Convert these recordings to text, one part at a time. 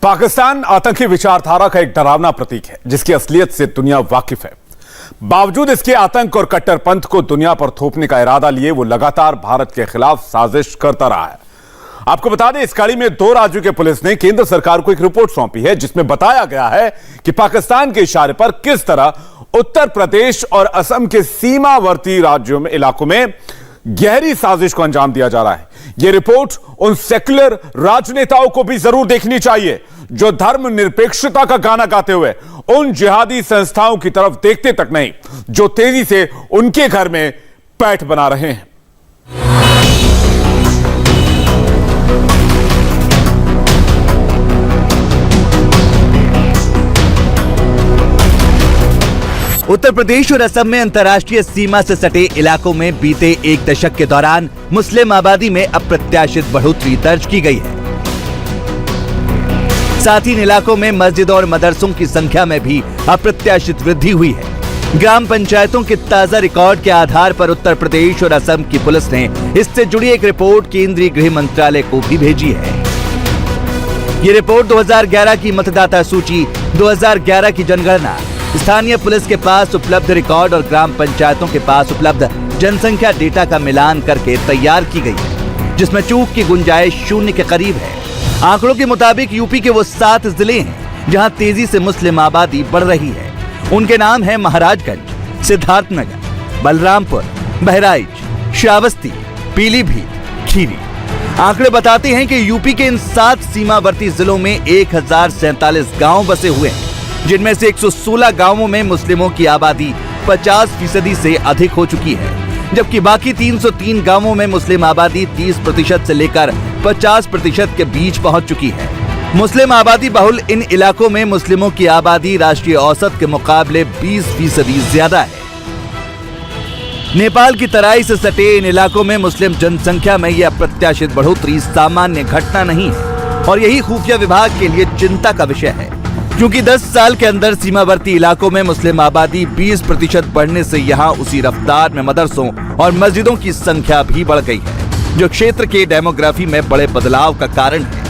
पाकिस्तान आतंकी विचारधारा का एक डरावना प्रतीक है जिसकी असलियत से दुनिया वाकिफ है। बावजूद इसके आतंक और कट्टरपंथ को दुनिया पर थोपने का इरादा लिए वो लगातार भारत के खिलाफ साजिश करता रहा है। आपको बता दें, इस कड़ी में 2 राज्यों के पुलिस ने केंद्र सरकार को एक रिपोर्ट सौंपी है जिसमें बताया गया है कि पाकिस्तान के इशारे पर किस तरह उत्तर प्रदेश और असम के सीमावर्ती राज्यों में इलाकों में गहरी साजिश को अंजाम दिया जा रहा है। यह रिपोर्ट उन सेक्युलर राजनेताओं को भी जरूर देखनी चाहिए जो धर्मनिरपेक्षता का गाना गाते हुए उन जिहादी संस्थाओं की तरफ देखते तक नहीं जो तेजी से उनके घर में पैठ बना रहे हैं। उत्तर प्रदेश और असम में अंतर्राष्ट्रीय सीमा से सटे इलाकों में बीते 1 दशक के दौरान मुस्लिम आबादी में अप्रत्याशित बढ़ोतरी दर्ज की गई है। साथ ही इन इलाकों में मस्जिदों और मदरसों की संख्या में भी अप्रत्याशित वृद्धि हुई है। ग्राम पंचायतों के ताजा रिकॉर्ड के आधार पर उत्तर प्रदेश और असम की पुलिस ने इससे जुड़ी एक रिपोर्ट केंद्रीय गृह मंत्रालय को भी भेजी है। ये रिपोर्ट 2011 की मतदाता सूची, 2011 की जनगणना, स्थानीय पुलिस के पास उपलब्ध रिकॉर्ड और ग्राम पंचायतों के पास उपलब्ध जनसंख्या डेटा का मिलान करके तैयार की गई है, जिसमें चूक की गुंजाइश 0 के करीब है। आंकड़ों के मुताबिक यूपी के वो 7 जिले हैं जहां तेजी से मुस्लिम आबादी बढ़ रही है। उनके नाम है महाराजगंज, सिद्धार्थनगर, बलरामपुर, बहराइच, श्रावस्ती, पीलीभीत, खीरी। आंकड़े बताते हैं कि यूपी के इन 7 सीमावर्ती जिलों में 1047 गांव बसे हुए हैं, जिनमें से 116 गांवों में मुस्लिमों की आबादी 50% से अधिक हो चुकी है, जबकि बाकी 303 गांवों में मुस्लिम आबादी 30% से लेकर 50% के बीच पहुंच चुकी है। मुस्लिम आबादी बहुल इन इलाकों में मुस्लिमों की आबादी राष्ट्रीय औसत के मुकाबले 20% ज्यादा है। नेपाल की तराई से सटे इन इलाकों में मुस्लिम जनसंख्या में यह अप्रत्याशित बढ़ोतरी सामान्य घटना नहीं है और यही खुफिया विभाग के लिए चिंता का विषय है, क्योंकि 10 साल के अंदर सीमावर्ती इलाकों में मुस्लिम आबादी 20% बढ़ने से यहाँ उसी रफ्तार में मदरसों और मस्जिदों की संख्या भी बढ़ गई है, जो क्षेत्र के डेमोग्राफी में बड़े बदलाव का कारण है।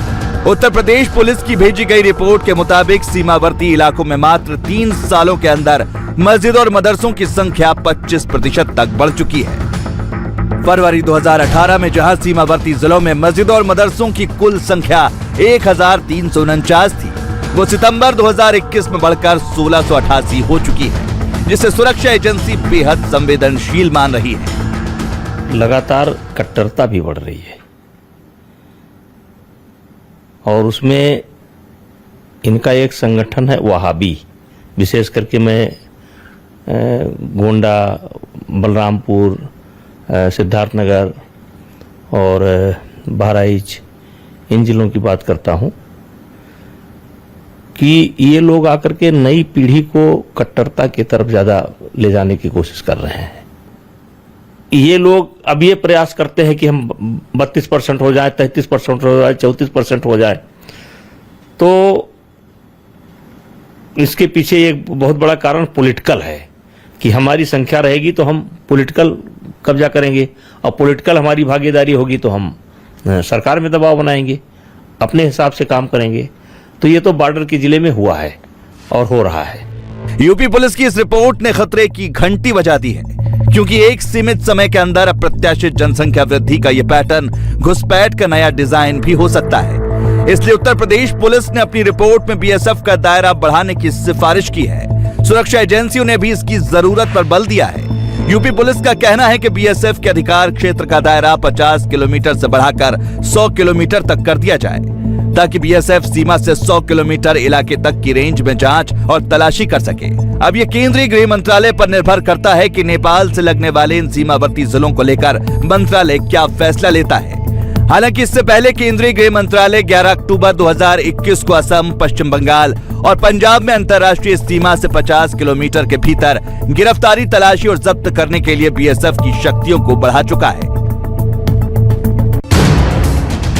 उत्तर प्रदेश पुलिस की भेजी गई रिपोर्ट के मुताबिक सीमावर्ती इलाकों में मात्र 3 सालों के अंदर मस्जिद और मदरसों की संख्या 25% तक बढ़ चुकी है। फरवरी 2018 में जहाँ सीमावर्ती जिलों में मस्जिद और मदरसों की कुल संख्या 1349 थी, वो सितंबर 2021 में बढ़कर 1688 हो चुकी है, जिससे सुरक्षा एजेंसी बेहद संवेदनशील मान रही है। लगातार कट्टरता भी बढ़ रही है और उसमें इनका एक संगठन है वहाबी, विशेष करके मैं गोंडा, बलरामपुर, सिद्धार्थनगर और बहराइच, इन जिलों की बात करता हूं कि ये लोग आकर के नई पीढ़ी को कट्टरता की तरफ ज्यादा ले जाने की कोशिश कर रहे हैं। ये लोग अब ये प्रयास करते हैं कि हम 32% हो जाए, 33% हो जाए, 34% हो जाए। तो इसके पीछे एक बहुत बड़ा कारण पॉलिटिकल है कि हमारी संख्या रहेगी तो हम पॉलिटिकल कब्जा करेंगे और पॉलिटिकल हमारी भागीदारी होगी तो हम सरकार में दबाव बनाएंगे, अपने हिसाब से काम करेंगे। तो ये तो बॉर्डर के जिले में हुआ है और हो रहा है। यूपी पुलिस की इस रिपोर्ट ने खतरे की घंटी बजा दी है, क्योंकि एक सीमित समय के अंदर अप्रत्याशित जनसंख्या वृद्धि का यह पैटर्न घुसपैठ का नया डिजाइन भी हो सकता है। इसलिए उत्तर प्रदेश पुलिस ने अपनी रिपोर्ट में बीएसएफ का दायरा बढ़ाने की सिफारिश की है। सुरक्षा एजेंसियों ने भी इसकी जरूरत पर बल दिया है। यूपी पुलिस का कहना है कि बीएसएफ के अधिकार क्षेत्र का दायरा 50 किलोमीटर से बढ़ाकर 100 किलोमीटर तक कर दिया जाए, ताकि बीएसएफ सीमा से 100 किलोमीटर इलाके तक की रेंज में जांच और तलाशी कर सके। अब ये केंद्रीय गृह मंत्रालय पर निर्भर करता है कि नेपाल से लगने वाले इन सीमावर्ती जिलों को लेकर मंत्रालय क्या फैसला लेता है। हालांकि इससे पहले केंद्रीय गृह मंत्रालय 11 अक्टूबर 2021 को असम, पश्चिम बंगाल और पंजाब में अंतर्राष्ट्रीय सीमा से 50 किलोमीटर के भीतर गिरफ्तारी, तलाशी और जब्त करने के लिए बीएसएफ की शक्तियों को बढ़ा चुका है।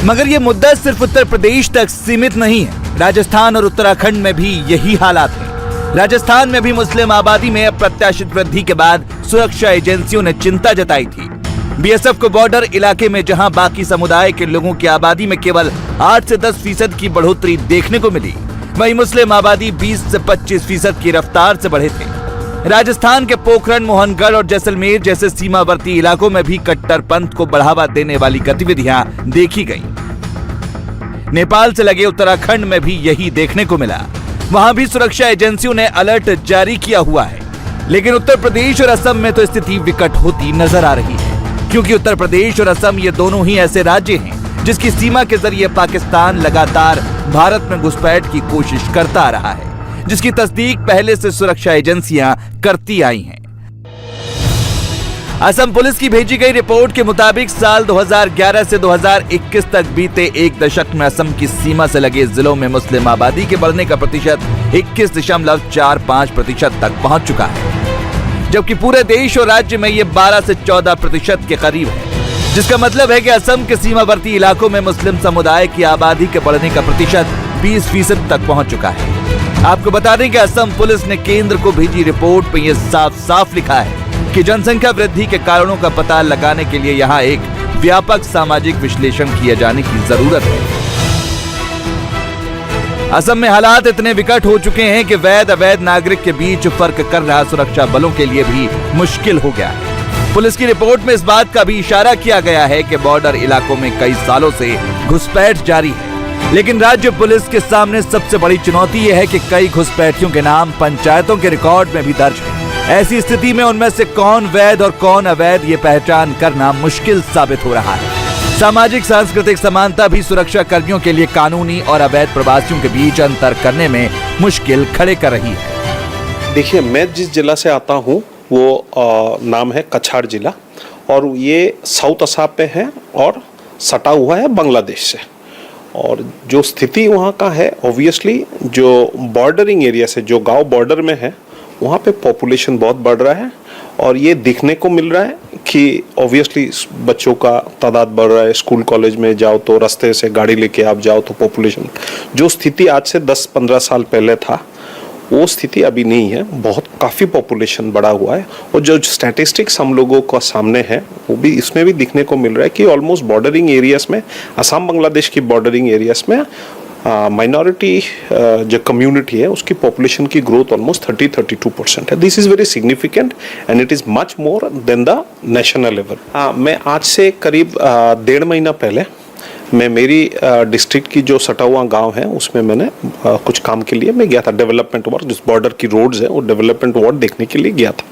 मगर ये मुद्दा सिर्फ उत्तर प्रदेश तक सीमित नहीं है। राजस्थान और उत्तराखंड में भी यही हालात है। राजस्थान में भी मुस्लिम आबादी में अप्रत्याशित वृद्धि के बाद सुरक्षा एजेंसियों ने चिंता जताई थी। बीएसएफ को बॉर्डर इलाके में जहां बाकी समुदाय के लोगों की आबादी में केवल 8 से 10% की बढ़ोतरी देखने को मिली, वहीं मुस्लिम आबादी 20 से 25% की रफ्तार से बढ़े थे। राजस्थान के पोखरण, मोहनगढ़ और जैसलमेर जैसे सीमावर्ती इलाकों में भी कट्टरपंथ को बढ़ावा देने वाली गतिविधियां देखी गईं। नेपाल से लगे उत्तराखंड में भी यही देखने को मिला। वहां भी सुरक्षा एजेंसियों ने अलर्ट जारी किया हुआ है, लेकिन उत्तर प्रदेश और असम में तो स्थिति विकट होती नजर आ रही है, क्योंकि उत्तर प्रदेश और असम ये दोनों ही ऐसे राज्य हैं जिसकी सीमा के जरिए पाकिस्तान लगातार भारत में घुसपैठ की कोशिश करता आ रहा है, जिसकी तस्दीक पहले से सुरक्षा एजेंसियां करती आई हैं। असम पुलिस की भेजी गई रिपोर्ट के मुताबिक साल 2011 से 2021 तक बीते एक दशक में असम की सीमा से लगे जिलों में मुस्लिम आबादी के बढ़ने का प्रतिशत 21.45% तक पहुंच चुका है, जबकि पूरे देश और राज्य में ये 12 से 14% के करीब है, जिसका मतलब है कि असम के सीमावर्ती इलाकों में मुस्लिम समुदाय की आबादी के बढ़ने का प्रतिशत 20% तक पहुंच चुका है। आपको बता दें कि असम पुलिस ने केंद्र को भेजी रिपोर्ट में यह साफ साफ लिखा है कि जनसंख्या वृद्धि के कारणों का पता लगाने के लिए यहां एक व्यापक सामाजिक विश्लेषण किए जाने की जरूरत है। असम में हालात इतने विकट हो चुके हैं कि वैध अवैध नागरिक के बीच फर्क करना सुरक्षा बलों के लिए भी मुश्किल हो गया है। पुलिस की रिपोर्ट में इस बात का भी इशारा किया गया है कि बॉर्डर इलाकों में कई सालों से घुसपैठ जारी है, लेकिन राज्य पुलिस के सामने सबसे बड़ी चुनौती यह है कि कई घुसपैठियों के नाम पंचायतों के रिकॉर्ड में भी दर्ज है। ऐसी स्थिति में उनमें से कौन वैध और कौन अवैध ये पहचान करना मुश्किल साबित हो रहा है। सामाजिक सांस्कृतिक समानता भी सुरक्षा कर्मियों के लिए कानूनी और अवैध प्रवासियों के बीच अंतर करने में मुश्किल खड़े कर रही है। देखिए, मैं जिस जिला से आता हूँ वो नाम है कछाड़ जिला, और ये साउथ असम पे है और सटा हुआ है बांग्लादेश से। और जो स्थिति वहाँ का है, ऑब्वियसली जो बॉर्डरिंग एरिया से, जो गांव बॉर्डर में है, वहाँ पे पॉपुलेशन बहुत बढ़ रहा है, और ये दिखने को मिल रहा है कि ऑब्वियसली बच्चों का तादाद बढ़ रहा है। स्कूल कॉलेज में जाओ तो रास्ते से गाड़ी लेके आप जाओ तो पॉपुलेशन, जो स्थिति आज से 10-15 साल पहले था, वो स्थिति अभी नहीं है। बहुत काफ़ी पॉपुलेशन बढ़ा हुआ है, और जो स्टैटिस्टिक्स हम लोगों का सामने है वो भी इसमें भी दिखने को मिल रहा है कि ऑलमोस्ट बॉर्डरिंग एरियाज में, असम बांग्लादेश की बॉर्डरिंग एरियाज में माइनॉरिटी जो कम्युनिटी है उसकी पॉपुलेशन की ग्रोथ ऑलमोस्ट 30-32% है। This is very significant and it is much more than the national level. मैं आज से करीब 1.5 महीना पहले मैं मेरी डिस्ट्रिक्ट की जो सटा हुआ गांव है उसमें मैंने कुछ काम के लिए मैं गया था, डेवलपमेंट वर्क, जिस बॉर्डर की रोड्स है वो डेवलपमेंट वर्क देखने के लिए गया था।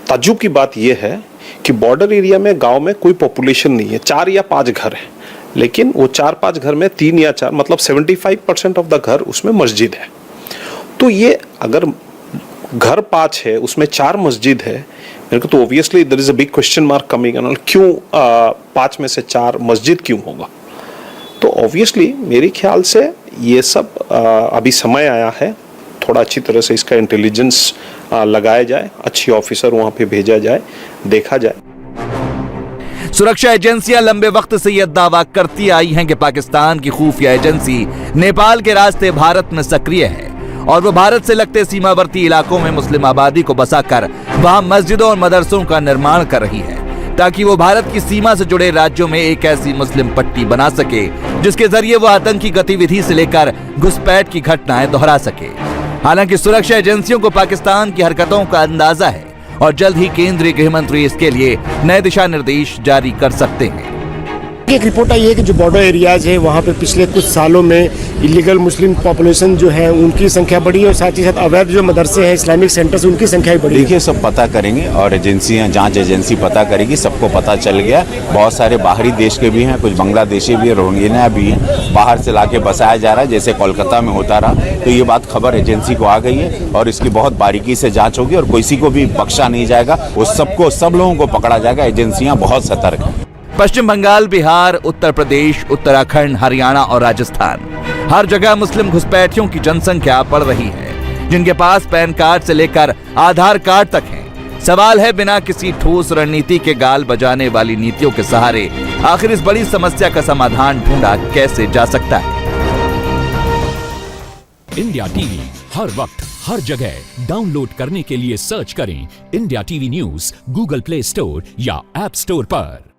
ताज्जुब की बात यह है कि बॉर्डर एरिया में गांव में कोई पॉपुलेशन नहीं है, 4 या 5 घर है, लेकिन वो 4-5 घर में 3 या 4 मतलब 75% ऑफ द घर उसमें मस्जिद है। तो ये अगर घर 5 है उसमें 4 मस्जिद है, मेरे को तो obviously there is a big question mark coming on, क्यों 5 में से 4 मस्जिद क्यों होगा। तो ऑब्वियसली मेरे ख्याल से ये सब अभी समय आया है, थोड़ा अच्छी तरह से इसका इंटेलिजेंस लगाया जाए, अच्छी ऑफिसर वहाँ पे भेजा जाए, देखा जाए। सुरक्षा एजेंसियां लंबे वक्त से यह दावा करती आई हैं कि पाकिस्तान की खुफिया एजेंसी नेपाल के रास्ते भारत में सक्रिय है और वो भारत से लगते सीमावर्ती इलाकों में मुस्लिम आबादी को बसाकर वहां मस्जिदों और मदरसों का निर्माण कर रही है, ताकि वो भारत की सीमा से जुड़े राज्यों में एक ऐसी मुस्लिम पट्टी बना सके जिसके जरिए वो आतंकी गतिविधि से लेकर घुसपैठ की घटनाएं दोहरा सके। हालांकि सुरक्षा एजेंसियों को पाकिस्तान की हरकतों का अंदाजा है और जल्द ही केंद्रीय गृह मंत्री इसके लिए नए दिशा निर्देश जारी कर सकते हैं। एक रिपोर्ट आई है कि जो बॉर्डर एरियाज है वहाँ पे पिछले कुछ सालों में इलीगल मुस्लिम पॉपुलेशन जो है उनकी संख्या बढ़ी है, और साथ ही साथ अवैध जो मदरसे हैं, इस्लामिक सेंटर्स, उनकी संख्या बढ़ी है। देखिए, सब पता करेंगे और एजेंसियां, जांच एजेंसी पता करेगी, सबको पता चल गया। बहुत सारे बाहरी देश के भी हैं, कुछ बांग्लादेशी भी है, रोहिंग्या भी हैं, बाहर से लाके बसाया जा रहा है, जैसे कोलकाता में होता रहा। तो ये बात खबर एजेंसी को आ गई है और इसकी बहुत बारीकी से जाँच होगी और किसी को भी बख्शा नहीं जाएगा, वो सबको, सब लोगों को पकड़ा जाएगा। एजेंसियाँ बहुत सतर्क हैं। पश्चिम बंगाल, बिहार, उत्तर प्रदेश, उत्तराखंड, हरियाणा और राजस्थान, हर जगह मुस्लिम घुसपैठियों की जनसंख्या बढ़ रही है, जिनके पास पैन कार्ड से लेकर आधार कार्ड तक है। सवाल है, बिना किसी ठोस रणनीति के गाल बजाने वाली नीतियों के सहारे आखिर इस बड़ी समस्या का समाधान ढूंढा कैसे जा सकता है। इंडिया टीवी हर वक्त हर जगह डाउनलोड करने के लिए सर्च करें India TV news Google play store या ऐप स्टोर पर।